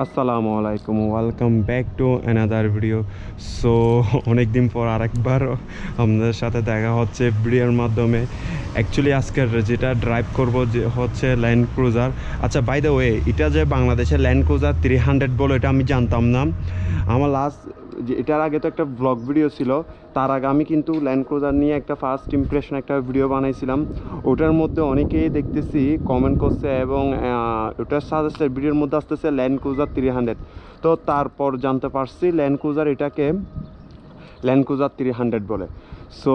আসসালামু আলাইকুম, welcome back to another video. So অনেকদিন পর আরেকবার আমাদের সাথে দেখা হচ্ছে ভিডিওর মাধ্যমে। অ্যাকচুয়ালি আজকের যেটা ড্রাইভ করব যে হচ্ছে ল্যান্ড ক্রুজার। আচ্ছা, বাই দ্য ওয়ে, এটা যে বাংলাদেশের ল্যান্ড ক্রুজার 300 বলে এটা আমি জানতাম না। আমার লাস্ট যে এটার আগে তো একটা ব্লগ ভিডিও ছিল, তার আগে আমি কিন্তু ল্যান্ড ক্রুজার নিয়ে একটা ফার্স্ট ইমপ্রেশন একটা ভিডিও বানাইছিলাম। ওটার মধ্যে অনেকেই দেখতেছি কমেন্ট করছে এবং ওটার সাজেস্টেড ভিডিওর মধ্যে আসতেছে ল্যান্ড ক্রুজার 300। তো তারপর জানতে পারছি ল্যান্ড ক্রুজার এটাকে ল্যান্ড ক্রুজার 300 বলে। সো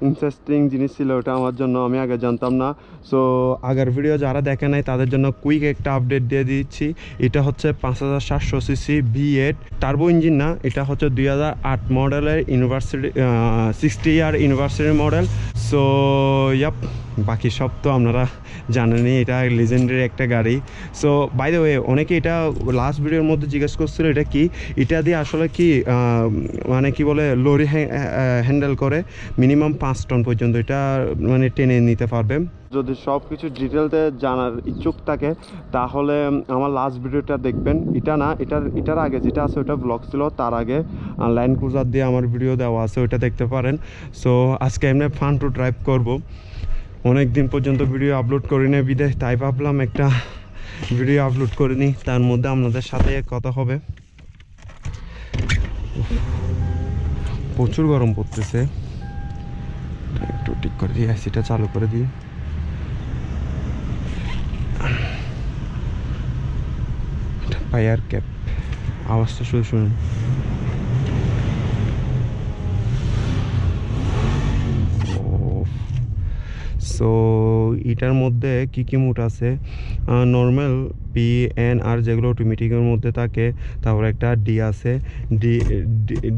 ইন্টারেস্টিং জিনিস ছিল ওটা আমার জন্য, আমি আগে জানতাম না। সো আগের ভিডিও যারা দেখে নাই তাদের জন্য কুইক একটা আপডেট দিয়ে দিচ্ছি। এটা হচ্ছে 5700 সিসি V8 টার্বো ইঞ্জিন না, এটা হচ্ছে 2008 মডেলের ইউনিভার্সিটি 60 ইয়ার ইউনিভার্সিটি মডেল। সো ইয়াপ, বাকি সব তো আপনারা জানেনই, এটা লেজেন্ডারি একটা গাড়ি। সো বাই দ্য ওয়ে, অনেকে এটা লাস্ট ভিডিওর মধ্যে জিজ্ঞেস করছিল এটা কি, এটা দিয়ে আসলে কি মানে কি বলে লরি হ্যান্ডেল করে মিনিমাম 5 টন পর্যন্ত এটা মানে টেনে নিতে পারবে। যদি সব কিছু ডিটেলতে জানার ইচ্ছুক থাকে তাহলে আমার লাস্ট ভিডিওটা দেখবেন। এটা না, এটার আগে যেটা আছে ওটা ব্লগ ছিল, তার আগে ল্যান্ড ক্রুজার দিয়ে আমার ভিডিও দেওয়া আছে, ওইটা দেখতে পারেন। সো আজকে এমনি ফান টু ড্রাইভ করব। অনেক দিন পর্যন্ত ভিডিও আপলোড করি না বিদায়, তাই ভাবলাম একটা ভিডিও আপলোড করে নিই, তার মধ্যে আপনাদের সাথে কথা হবে। প্রচুর গরম পড়তেছে, একটু ঠিক করে দিই, এসিটা চালু করে দিই। ফায়ার ক্যাপ আওয়াজটা শুধু শুনুন। সো এটার মধ্যে কী কী মুড আছে, নর্মাল PNR যেগুলো অটোমেটিকের মধ্যে থাকে, তারপর একটা ডি আছে।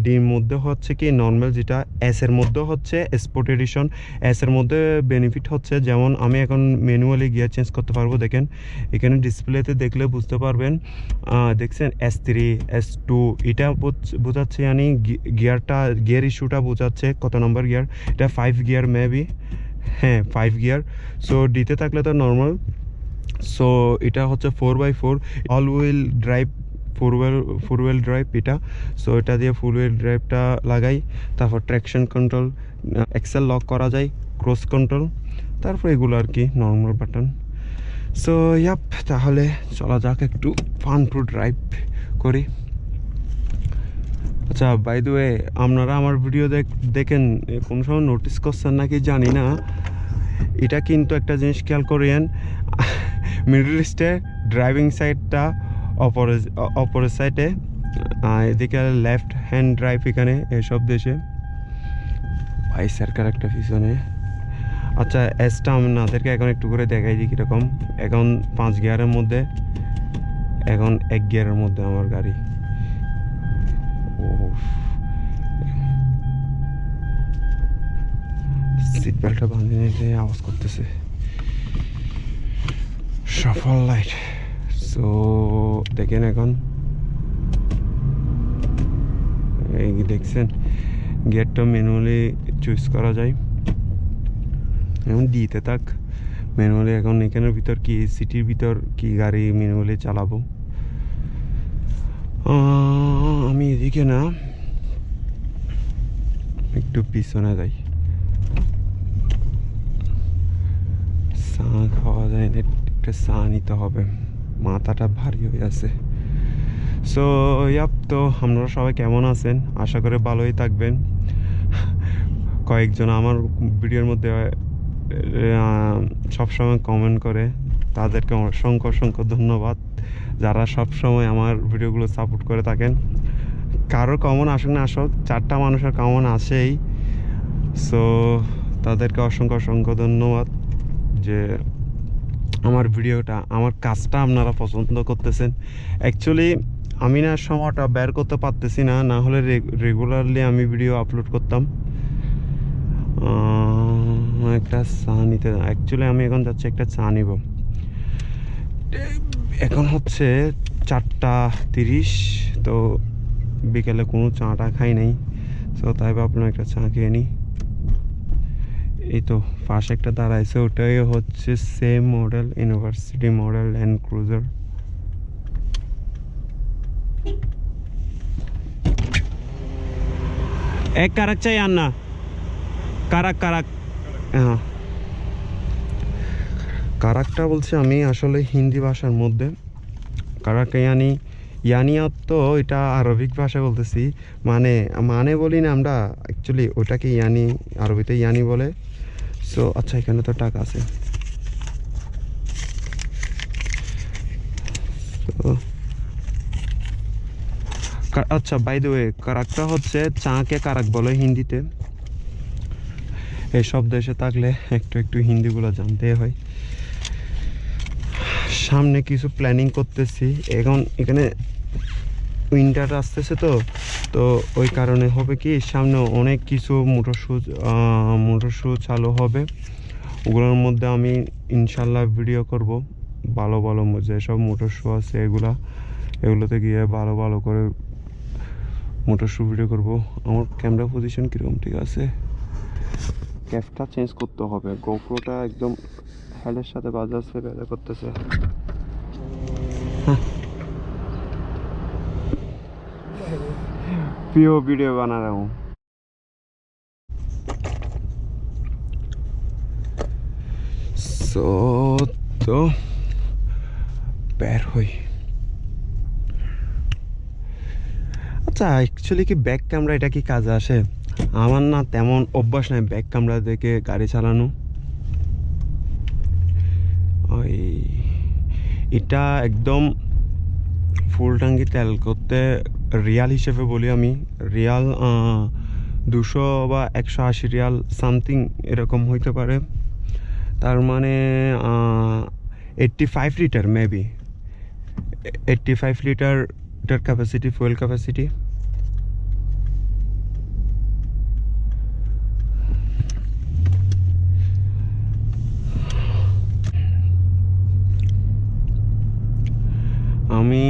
ডির মধ্যে হচ্ছে কি নর্মাল, যেটা এসের মধ্যে হচ্ছে স্পোর্ট এডিশন। এসের মধ্যে বেনিফিট হচ্ছে যেমন আমি এখন ম্যানুয়ালি গিয়ার চেঞ্জ করতে পারবো। দেখেন এখানে ডিসপ্লেতে দেখলে বুঝতে পারবেন, দেখছেন S3 S2 এটা বোঝাচ্ছে, yani গিয়ার ইস্যুটা বোঝাচ্ছে কত নম্বর গিয়ার, এটা 5 গিয়ার মেবি, হ্যাঁ 5 গিয়ার। সো ডিতে থাকলে তো নর্মাল। সো এটা হচ্ছে 4x4 all wheel drive, four wheel drive এটা। সো এটা দিয়ে ফুল হুইল ড্রাইভটা লাগাই, তারপর ট্র্যাকশন কন্ট্রোল, এক্সেল লক করা যায়, ক্রস কন্ট্রোল, তারপর এগুলো আর কি নর্মাল বাটন। সো ইয়াপ, তাহলে চলা যাক একটু ফান টু ড্রাইভ করি। আচ্ছা, বাই দ্য ওয়ে, আপনারা আমার ভিডিও দেখেন কোনো সময় নোটিস করছেন নাকি জানি না, এটা কিন্তু একটা জিনিস খেয়াল করেন, মিডল ইস্টে ড্রাইভিং সাইডটা অপরের সাইডে, এদিকে লেফট হ্যান্ড ড্রাইভ এখানে এসব দেশে। ভাই সরকার একটা পিছনে। আচ্ছা, এসটা আপনাদেরকে এখন একটু করে দেখাই দিই কীরকম। এখন 5 গিয়ারের মধ্যে, এখন 1 গিয়ারের মধ্যে আমার গাড়ি। সিট বেল্টটা বাঁধিয়ে নিতে আওয়াজ করতেছে। সফল লাইট। সো দেখেন এখন এই দেখছেন গিয়ারটা ম্যানুয়ালি চুজ করা যায়, এখন দিতে থাক ম্যানুয়ালি। এখন এখানের ভিতর কি সিটির ভিতর কি গাড়ি ম্যানুয়ালি চালাবো, আমি এদিকে না একটু পিছনে যাই। চা খাওয়া যায় না, একটা চা নিতে হবে, মাথাটা ভারী হয়ে আছে। সো ইয়াপ, তো আপনারা সবাই কেমন আছেন, আশা করে ভালোই থাকবেন। কয়েকজন আমার ভিডিওর মধ্যে সবসময় কমেন্ট করে, তাদেরকে অসংখ্য অসংখ্য ধন্যবাদ, যারা সবসময় আমার ভিডিওগুলো সাপোর্ট করে থাকেন। কারোর কমন আসুক না আসুক, 4টা মানুষের কমন আসেই। সো তাদেরকে অসংখ্য অসংখ্য ধন্যবাদ যে আমার ভিডিওটা, আমার কাজটা আপনারা পছন্দ করতেছেন। অ্যাকচুয়ালি আমি না সময়টা বের করতে পারতেছি না, না হলে রেগুলারলি আমি ভিডিও আপলোড করতাম। একটা চা নিতে, অ্যাকচুয়ালি আমি এখন যাচ্ছি একটা চা নিব। এখন হচ্ছে 4:30, তো বিকেলে কোনো চাটা খাই নাই, তো তাই ভাবলাম একটা চা খেয়ে নিই। এই তো পাশে একটা দাঁড়াইছে, ওটাই হচ্ছে same model university model land cruiser. এক কারাক চাই আন্না কারাক কারাক হ্যাঁ কারাকটা বলছি আমি আসলে হিন্দি ভাষার মধ্যে কারাক ইয়ানি ইয়ানিয়াত তো এটা আরবিক ভাষায় বলতেছি মানে মানে বলি না আমরা অ্যাকচুয়ালি ওটাকে ইয়ানি আরবিতে ইয়ানি বলে সো আচ্ছা এখানে তো টাকা আছে আচ্ছা বাই দ্য ওয়ে কারাকটা হচ্ছে চাকে কারাক বলে হিন্দিতে এইসব দেশে থাকলে একটু একটু হিন্দিগুলো জানতে হয় সামনে কিছু প্ল্যানিং করতেছি এখন এখানে উইন্টার আসতেছে তো তো ওই কারণে হবে কি সামনে অনেক কিছু মোটর শু চালু হবে ওগুলোর মধ্যে আমি ইনশাল্লাহ ভিডিও করব ভালো ভালো যেসব মোটর শু আছে এগুলোতে গিয়ে ভালো ভালো করে মোটর শু ভিডিও করব আমার ক্যামেরা পজিশন কীরকম ঠিক আছে ক্যাফটা চেঞ্জ করতে হবে গোপ্রোটা একদম হেলের সাথে বাজাচ্ছে ব্যথা করতেছে প্রিয় ভিডিও বানা रहा हूँ তো বের হই আচ্ছা অ্যাকচুয়ালি কি ব্যাক ক্যামেরা এটা কি কাজে আসে আমার না তেমন অভ্যাস নাই ব্যাক ক্যামেরা দেখে গাড়ি চালানো ওই এটা একদম ফুল ট্যাঙ্কি তেল করতে রিয়াল হিসেবে বলি আমি রিয়াল 200 বা 180 রিয়াল সামথিং এরকম হইতে পারে তার মানে 85 লিটার মেবি 85 লিটার এটার ক্যাপাসিটি ফুয়েল ক্যাপাসিটি আমি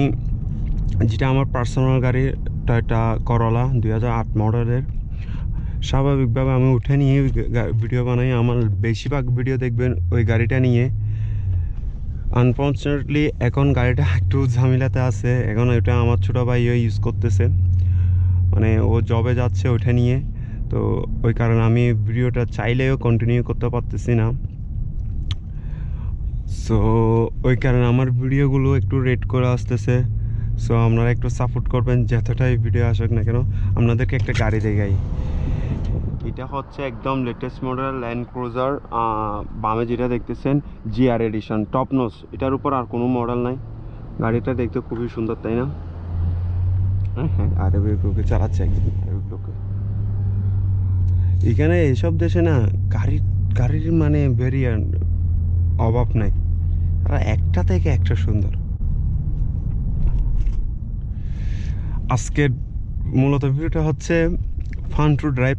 যেটা আমার পার্সোনাল গাড়ি টয়োটা করলা 2008 মডেলের স্বাভাবিকভাবে আমি উঠে নিয়ে ভিডিও বানাই আমার বেশিরভাগ ভিডিও দেখবেন ওই গাড়িটা নিয়ে আনফর্চুনেটলি এখন গাড়িটা একটু ঝামেলাতে আছে এখন ওটা আমার ছোটো ভাই ইউজ করতেছে মানে ও জবে যাচ্ছে ওঠে নিয়ে তো ওই কারণে আমি ভিডিওটা চাইলেও কন্টিনিউ করতে পারতেছি না সো ওই কারণে আমার ভিডিওগুলো একটু রেট করে আসতেছে সো আপনারা একটু সাপোর্ট করবেন যতটাই ভিডিও আসুক না কেন আপনাদেরকে একটা গাড়ি দেখাই এটা হচ্ছে একদম লেটেস্ট মডেল ল্যান্ড ক্রুজার বামে যেটা দেখতেছেন জিআর এডিশন টপ নোজ এটার উপর আর কোনো মডেল নাই গাড়িটা দেখতে খুবই সুন্দর তাই না হ্যাঁ আরবিক লোকে চালাচ্ছে একদম আরবিক লোকে এখানে এইসব দেশে না গাড়ির মানে ভেরিয়েন্ট অভাব নাই আর একটা থেকে একটা সুন্দর আজকের মূলত ভিডিওটা হচ্ছে ফান টু ড্রাইভ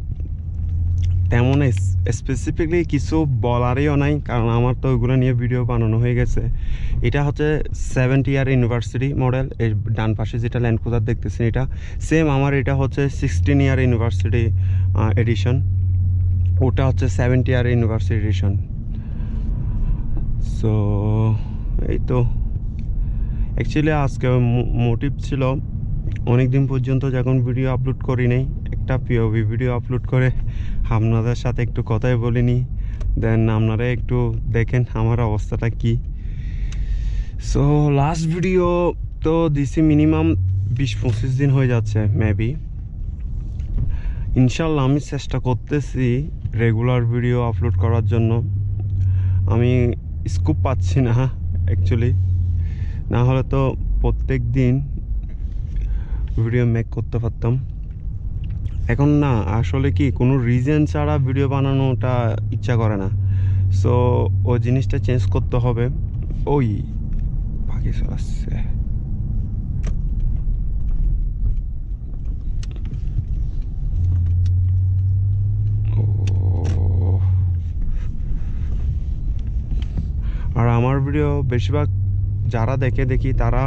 তেমন স্পেসিফিকলি কিছু বলারইও নাই কারণ আমার তো ওইগুলো নিয়ে ভিডিও বানানো হয়ে গেছে এটা হচ্ছে 70 ইয়ার ইউনিভার্সিটি মডেল এর ডান পাশে যেটা ল্যান্ড ক্রুজার দেখতেছেন এটা সেম আমার এটা হচ্ছে 16 ইয়ার ইউনিভার্সিটি এডিশন ওটা হচ্ছে 70 ইয়ার ইউনিভার্সিটি এডিশন সো এই তো অ্যাকচুয়ালি আজকে মোটিভ ছিল অনেক দিন পর্যন্ত যখন ভিডিও আপলোড করি নাই একটা পিওভি ভিডিও আপলোড করে আপনাদের সাথে একটু কথাই বলিনি দেন আপনারা একটু দেখেন আমার অবস্থাটা কি সো লাস্ট ভিডিও তো দিছি মিনিমাম 20-25 দিন হয়ে যাচ্ছে মেবি ইনশাল্লাহ আমি চেষ্টা করতেছি রেগুলার ভিডিও আপলোড করার জন্য আমি স্কোপ পাচ্ছি না অ্যাকচুয়ালি না হলে তো প্রত্যেক দিন ভিডিও মেক করতে পারতাম এখন না আসলে কি কোনো রিজন ছাড়া ভিডিও বানানোটা ইচ্ছা করে না সো ওই জিনিসটা চেঞ্জ করতে হবে ওই ভাগে চলাচ্ছে আর আমার ভিডিও বেশিরভাগ যারা দেখি তারা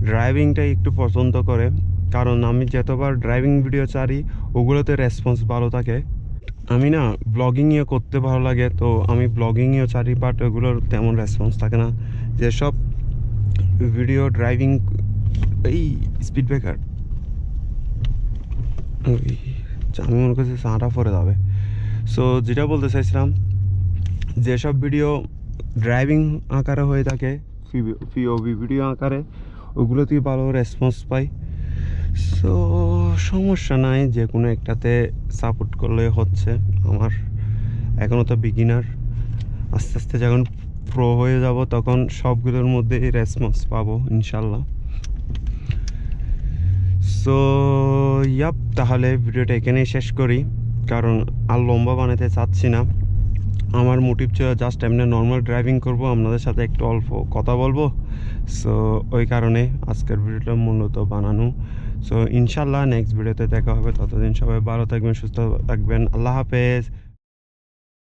ড্রাইভিংটাই একটু পছন্দ করে কারণ আমি যতবার ড্রাইভিং ভিডিও ছাড়ি ওগুলোতে রেসপন্স ভালো থাকে আমি না ব্লগিংও করতে ভালো লাগে তো আমি ব্লগিংও ছাড়ি বাট ওগুলোর তেমন রেসপন্স থাকে না যেসব ভিডিও ড্রাইভিং এই স্পিড ব্রেকার আমি মনে করছি চাটা পরে যাবে। সো যেটা বলতে চাইছিলাম, যেসব ভিডিও ড্রাইভিং আকারে হয়ে থাকে, পিওভি ভিডিও আকারে, ওগুলোতেই ভালো রেসপন্স পাই। সো সমস্যা নাই, যে কোনো একটাতে সাপোর্ট করলে হচ্ছে। আমার এখনও তো বিগিনার, আস্তে আস্তে যখন প্রো হয়ে যাব তখন সবগুলোর মধ্যেই রেসপন্স পাবো ইনশাল্লাহ। সো ইয়াপ, তাহলে ভিডিওটা এখানেই শেষ করি, কারণ আর লম্বা বানাতে চাচ্ছি না। আমার মোটিভ ছিল জাস্ট এমনি নর্মাল ড্রাইভিং করব, আপনাদের সাথে একটু অল্প কথা বলবো। সো ওই কারণে আজকের ভিডিওটা মূলত বানানো। সো ইনশাল্লাহ নেক্সট ভিডিওতে দেখা হবে। ততদিন সবাই ভালো থাকবেন, সুস্থ থাকবেন। আল্লাহ হাফেজ।